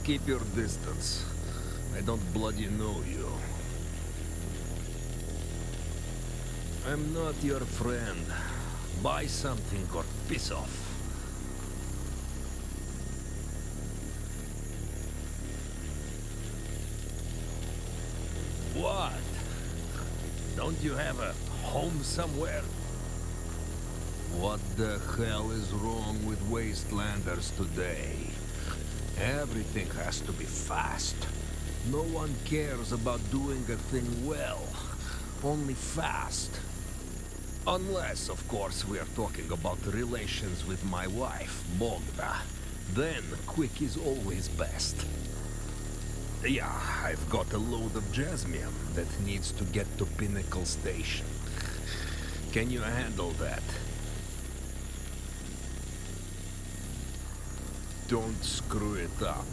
Keep your distance. I don't bloody know you. I'm not your friend. Buy something or piss off. What? Don't you have a home somewhere? What the hell is wrong with wastelanders today? Everything has to be fast. No one cares about doing a thing well. Only fast. Unless, of course, we are talking about relations with my wife, Bogda. Then, quick is always best. Yeah, I've got a load of jasmine that needs to get to Pinnacle Station. Can you handle that? Don't screw it up.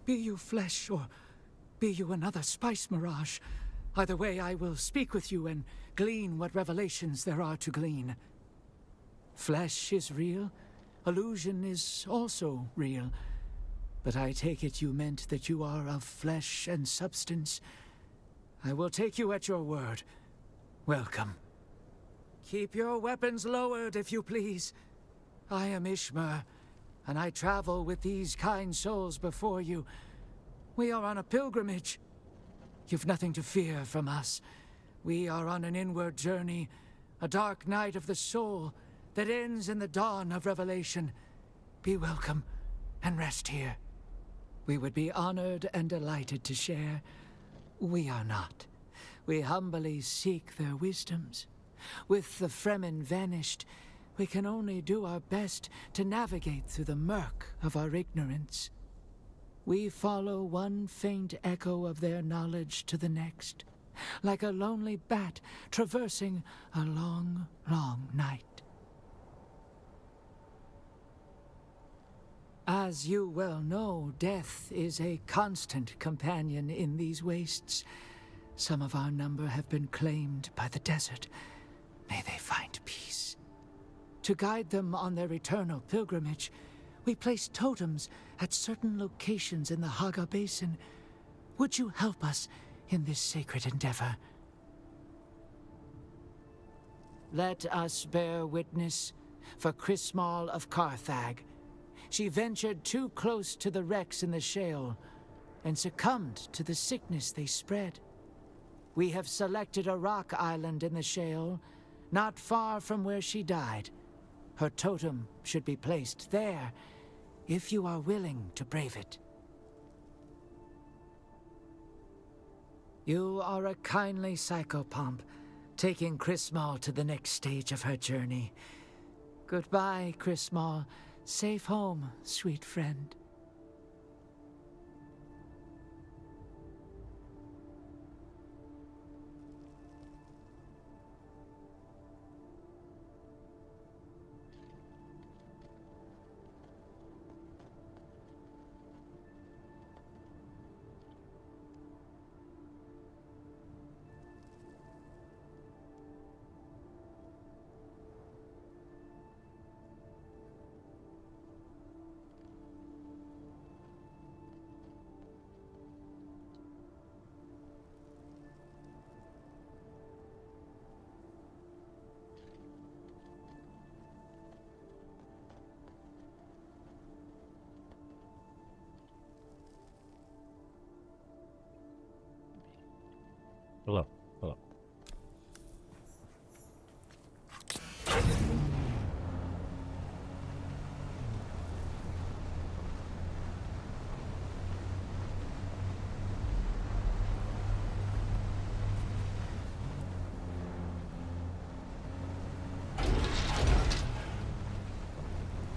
Be you flesh, or be you another spice mirage, either way I will speak with you and glean what revelations there are to glean. Flesh is real, illusion is also real, but I take it you meant that you are of flesh and substance. I will take you at your word. Welcome. Keep your weapons lowered, if you please. I am Ishmer, and I travel with these kind souls before you. We are on a pilgrimage. You've nothing to fear from us. We are on an inward journey, a dark night of the soul that ends in the dawn of revelation. Be welcome and rest here. We would be honored and delighted to share. We are not. We humbly seek their wisdoms. With the Fremen vanished, we can only do our best to navigate through the murk of our ignorance. We follow one faint echo of their knowledge to the next, like a lonely bat traversing a long, long night. As you well know, death is a constant companion in these wastes. Some of our number have been claimed by the desert. May they find peace. To guide them on their eternal pilgrimage, We place totems at certain locations in the Haga Basin. Would you help us in this sacred endeavor? Let us bear witness for Chrismal of Carthag. She ventured too close to the wrecks in the shale and succumbed to the sickness they spread. We have selected a rock island in the shale, not far from where she died. Her totem should be placed there, if you are willing to brave it. You are a kindly psychopomp, taking Chrismal to the next stage of her journey. Goodbye, Chrismal. Safe home, sweet friend. Hello. Hello.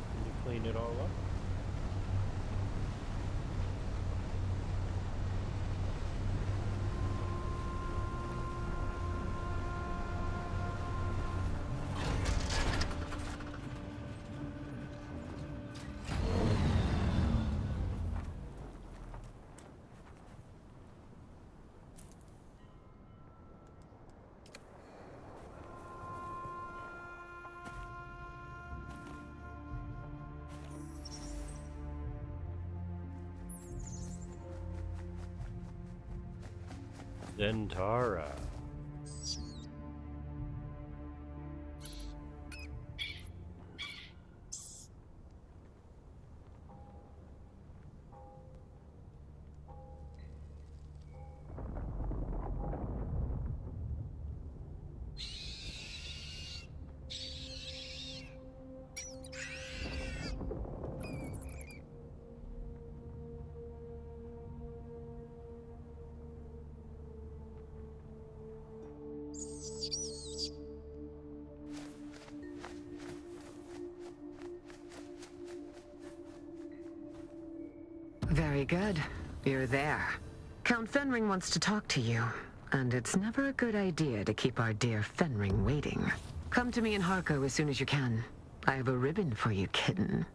Can you clean it all up? Zentara. Very good. You're there. Count Fenring wants to talk to you, and it's never a good idea to keep our dear Fenring waiting. Come to me in Harko as soon as you can. I have a ribbon for you, kitten.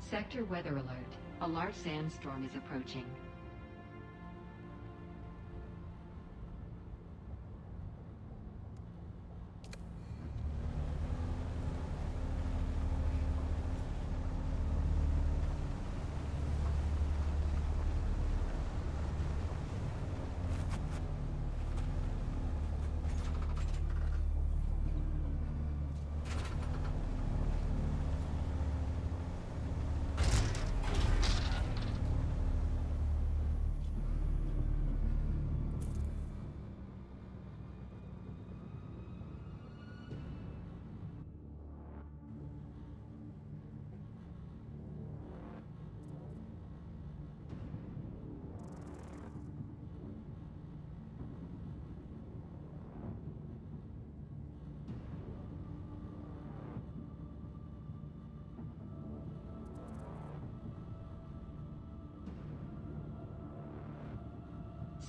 Sector weather alert. A large sandstorm is approaching.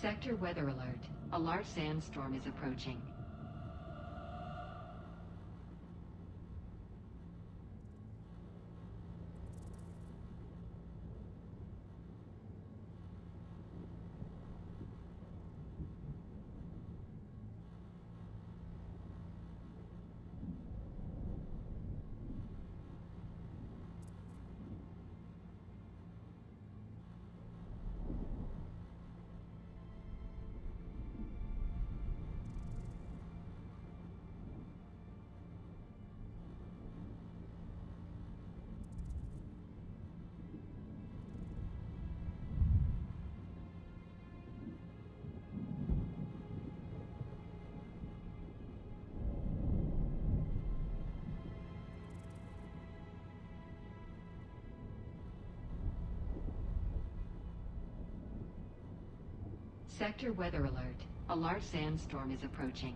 Sector weather alert. A large sandstorm is approaching. Sector weather alert. A large sandstorm is approaching.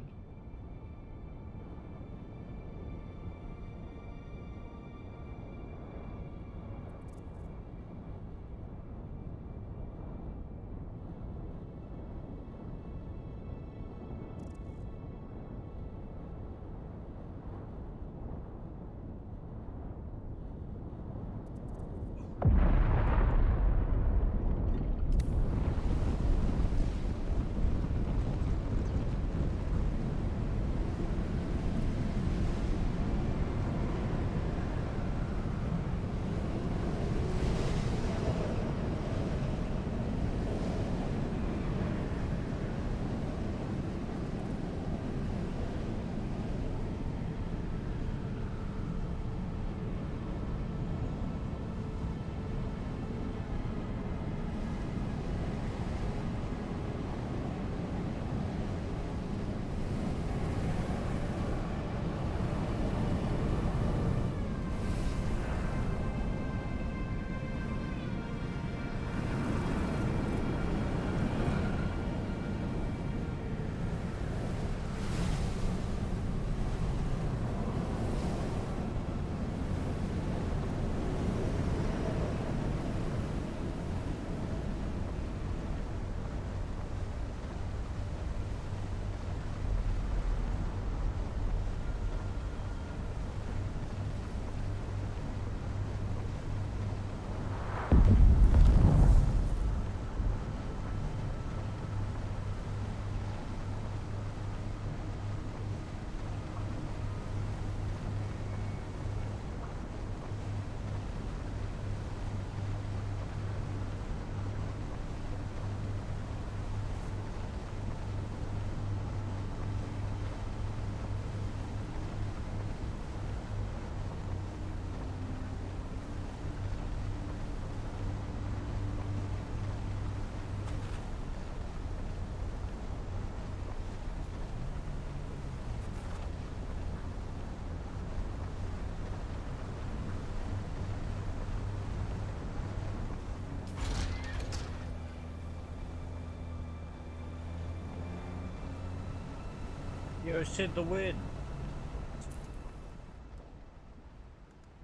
Yo, shit, the wind.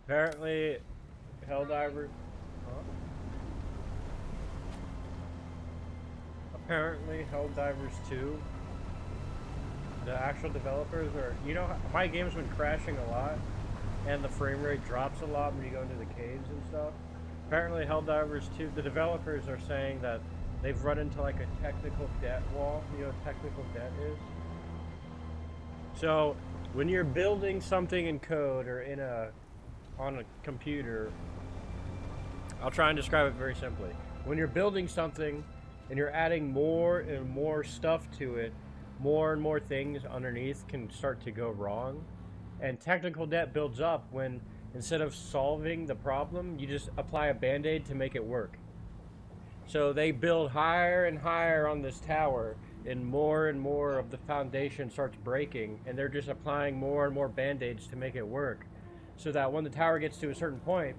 Apparently, Helldivers. Huh? Apparently, Helldivers 2. The actual developers are. You know, my game's been crashing a lot. and the frame rate drops a lot when you go into the caves and stuff. Apparently Helldivers 2, the developers are saying that they've run into like a technical debt wall. You know what technical debt is? So when you're building something in code or on a computer, I'll try and describe it very simply. When you're building something and you're adding more and more stuff to it, more and more things underneath can start to go wrong. And technical debt builds up when instead of solving the problem, you just apply a band-aid to make it work. So they build higher and higher on this tower, and more of the foundation starts breaking, and they're just applying more and more band-aids to make it work. So that when the tower gets to a certain point,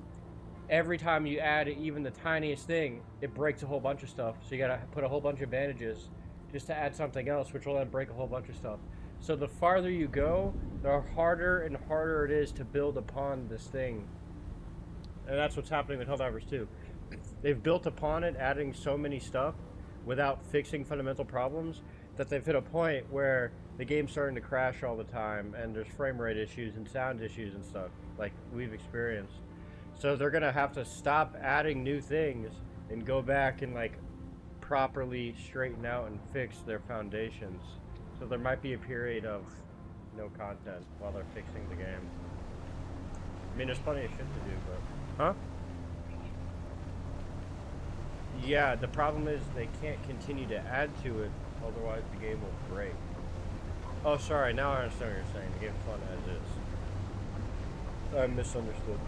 every time you add even the tiniest thing, it breaks a whole bunch of stuff. So you gotta put a whole bunch of bandages just to add something else, which will then break a whole bunch of stuff. So the farther you go, the harder and harder it is to build upon this thing. And that's what's happening with Helldivers 2. They've built upon it, adding so many stuff without fixing fundamental problems that they've hit a point where the game's starting to crash all the time, and there's frame rate issues and sound issues and stuff like we've experienced. So they're gonna have to stop adding new things and go back and like properly straighten out and fix their foundations. So there might be a period of no content while they're fixing the game. I mean, there's plenty of shit to do, but... Huh? Yeah, the problem is they can't continue to add to it, otherwise the game will break. Oh, sorry, now I understand what you're saying. The game's fun as is. I misunderstood.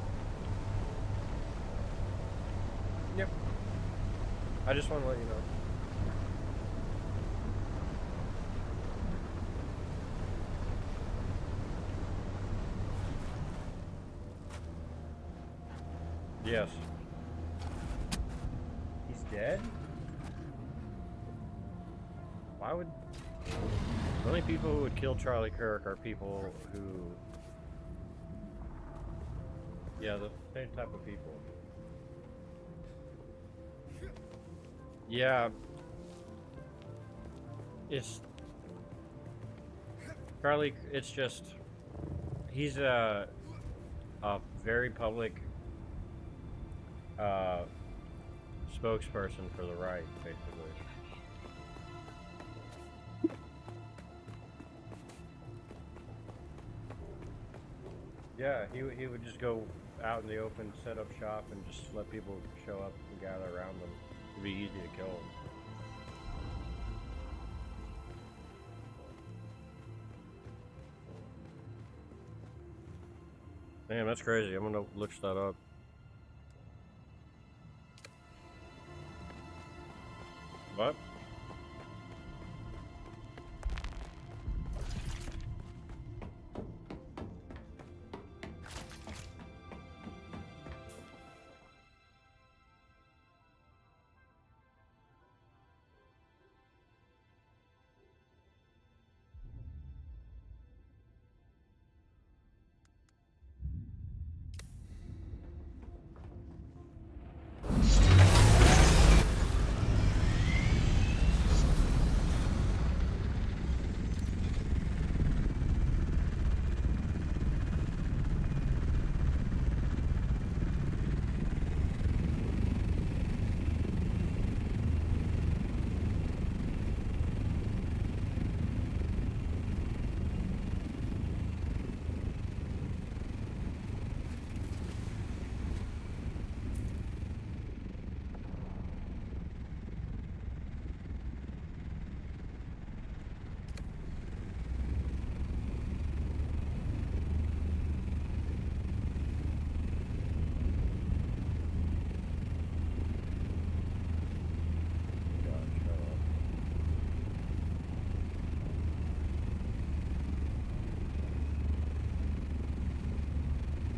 Yep. I just want to let you know. Yes. He's dead? Why would... The only people who would kill Charlie Kirk are people who... Yeah, the same type of people. Yeah. It's... Charlie, it's just... He's a very public... spokesperson for the right, basically. Yeah, he would just go out in the open, set up shop, and just let people show up and gather around them. It'd be easy to kill him. Damn, that's crazy. I'm gonna look that up. What?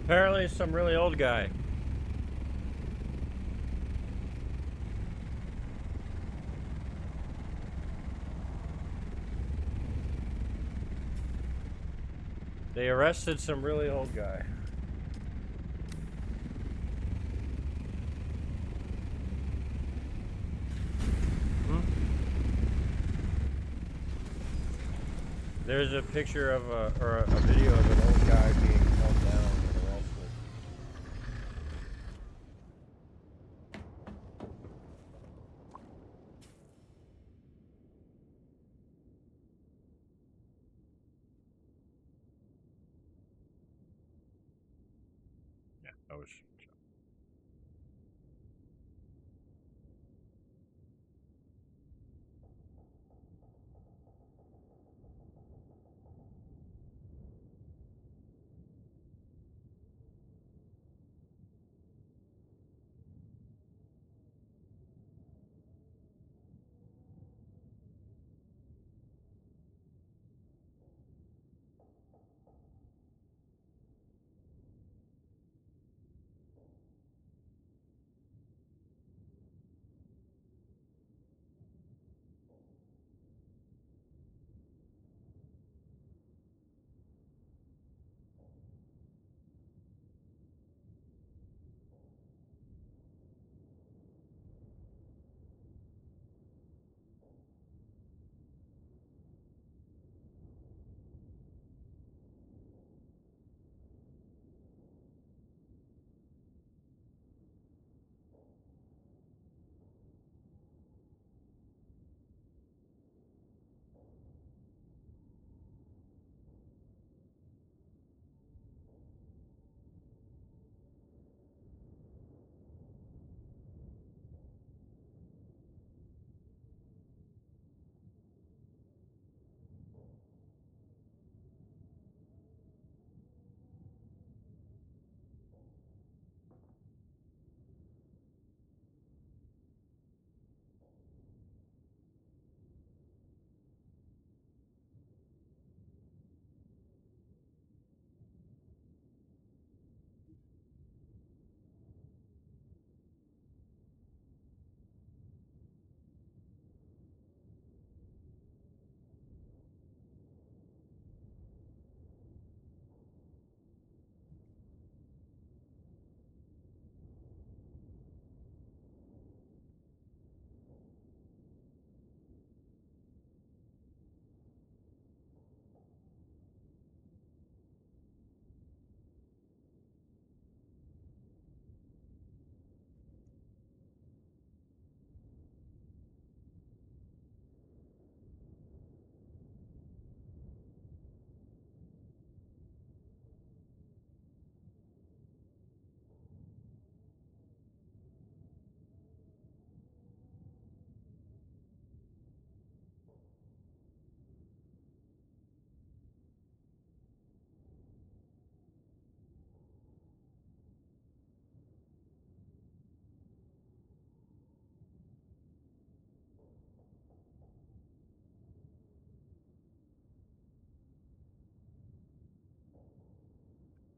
Apparently it's some really old guy. They arrested some really old guy. There's a picture of or a video of an old guy being held down and I was.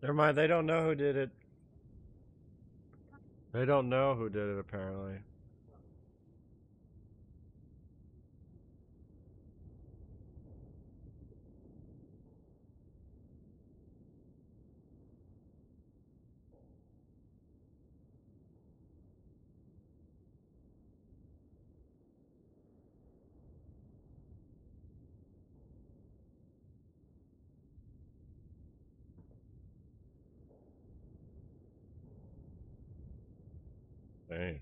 Never mind. They don't know who did it. They don't know who did it. Apparently. Dang.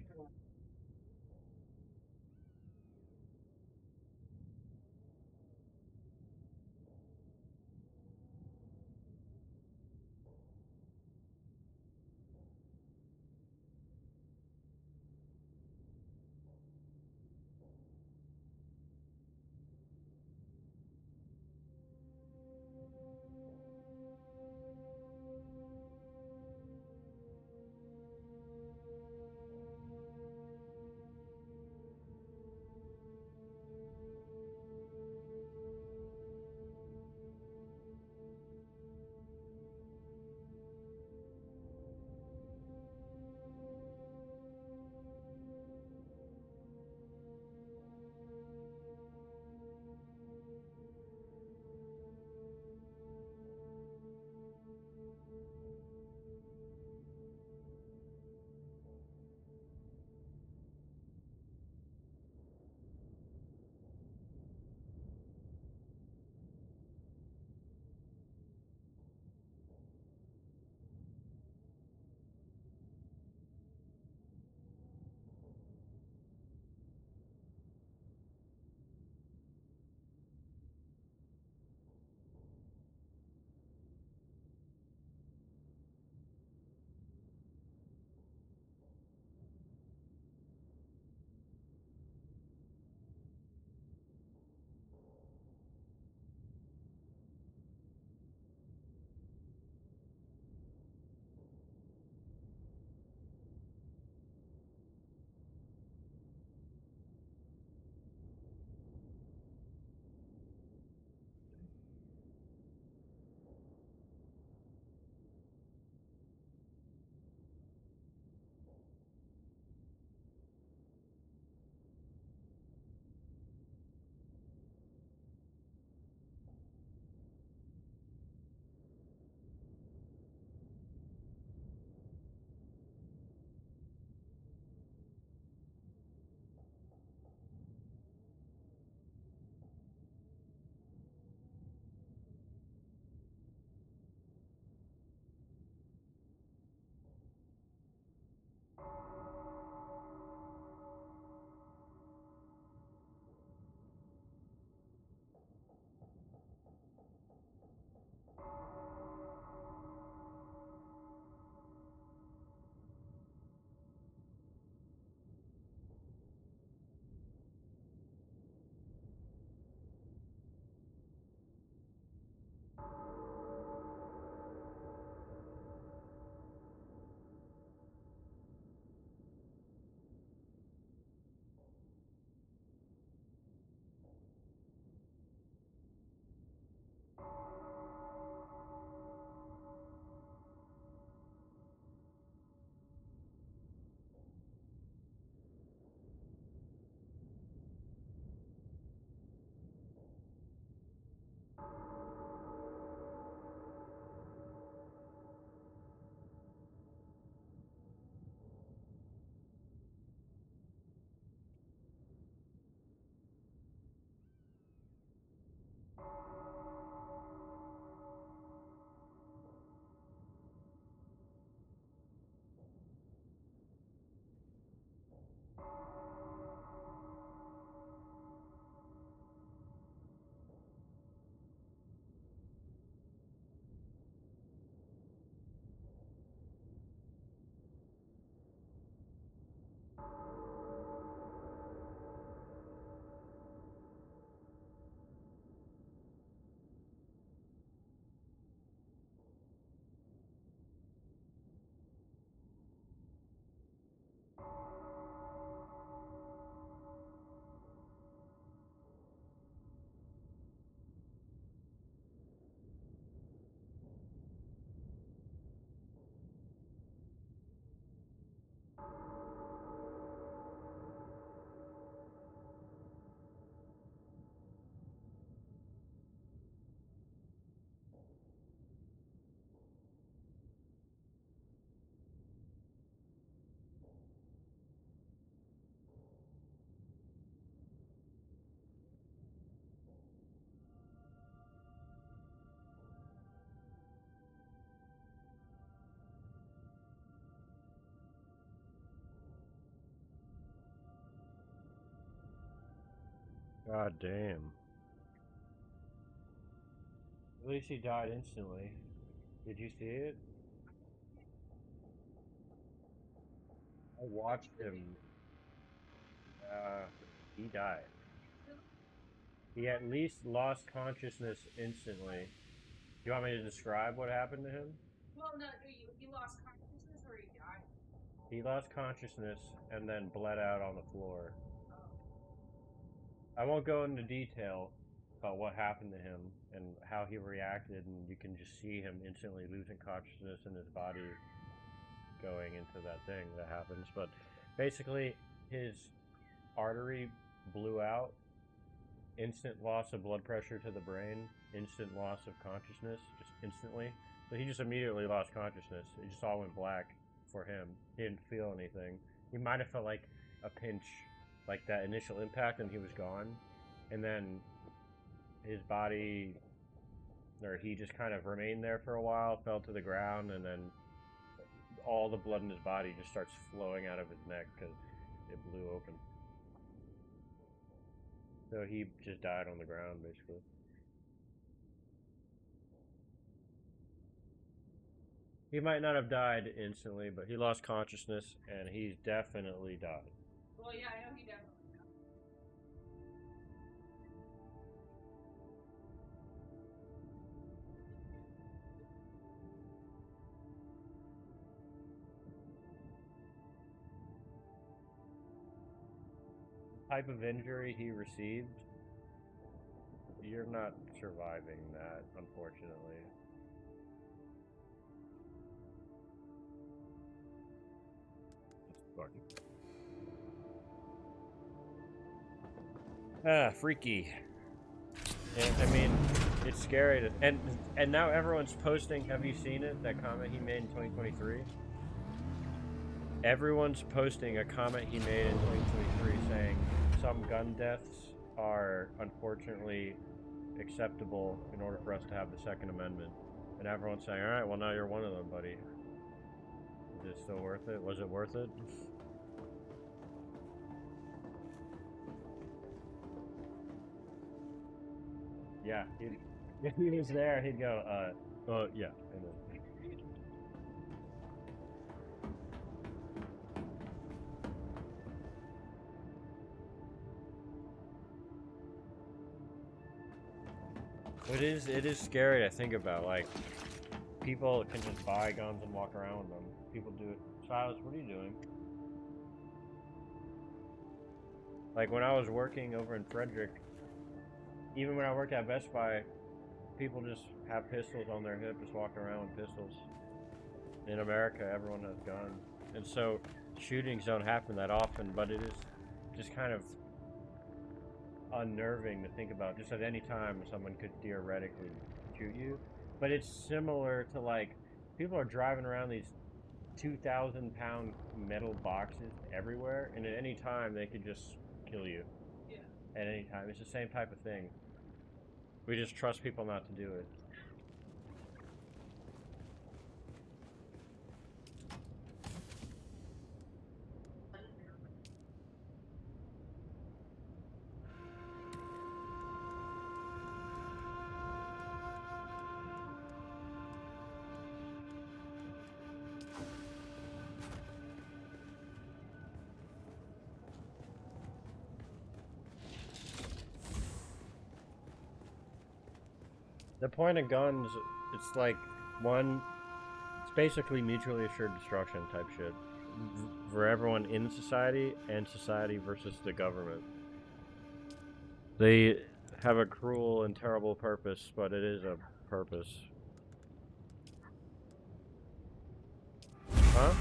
God damn. At least he died instantly. Did you see it? I watched him. He died. He at least lost consciousness instantly. Do you want me to describe what happened to him? Well, no, he lost consciousness or he died? He lost consciousness and then bled out on the floor. I won't go into detail about what happened to him and how he reacted, and you can just see him instantly losing consciousness and his body going into that thing that happens. But basically, his artery blew out, instant loss of blood pressure to the brain, instant loss of consciousness, just instantly. So he just immediately lost consciousness. It just all went black for him. He didn't feel anything. He might have felt like a pinch, like that initial impact, and he was gone. And then his body, or he just kind of remained there for a while, fell to the ground, and then all the blood in his body just starts flowing out of his neck because it blew open. So he just died on the ground, basically. He might not have died instantly, but he lost consciousness, and he's definitely died. Well, yeah, I know he definitely died. The type of injury he received, you're not surviving that, unfortunately. Freaky. And, I mean, it's scary to, and now everyone's posting. Have you seen it? That comment he made in 2023. Everyone's posting a comment he made in 2023 saying some gun deaths are unfortunately acceptable in order for us to have the Second Amendment. And everyone's saying, all right, well, now you're one of them, buddy. Is it still worth it? Was it worth it? Yeah, if he was there, he'd go, yeah. And then, it is scary to think about. Like, people can just buy guns and walk around with them. People do it. Silas, what are you doing? Like, when I was working over in Frederick, even when I worked at Best Buy, people just have pistols on their hip, just walking around with pistols. In America, everyone has guns. And so, shootings don't happen that often, but it is just kind of unnerving to think about. Just at any time, someone could theoretically shoot you. But it's similar to, like, people are driving around these 2,000-pound metal boxes everywhere, and at any time, they could just kill you. Yeah. At any time. It's the same type of thing. We just trust people not to do it. The point of guns, it's like, it's basically mutually assured destruction type shit. For everyone in society, and society versus the government. They have a cruel and terrible purpose, but it is a purpose. Huh?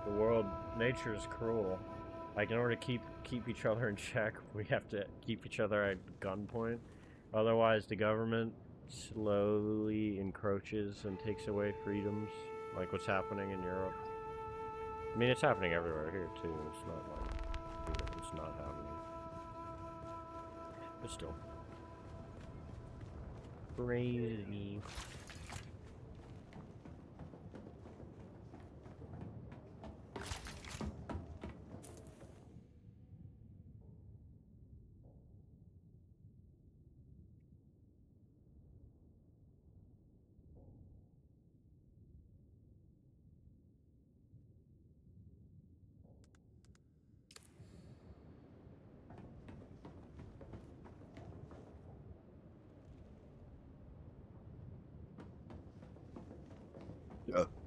The world, nature is cruel. Like, in order to keep each other in check, we have to keep each other at gunpoint. Otherwise, the government slowly encroaches and takes away freedoms, like what's happening in Europe. I mean, it's happening everywhere here, too. It's not like it's not happening. But still. Crazy. Yeah.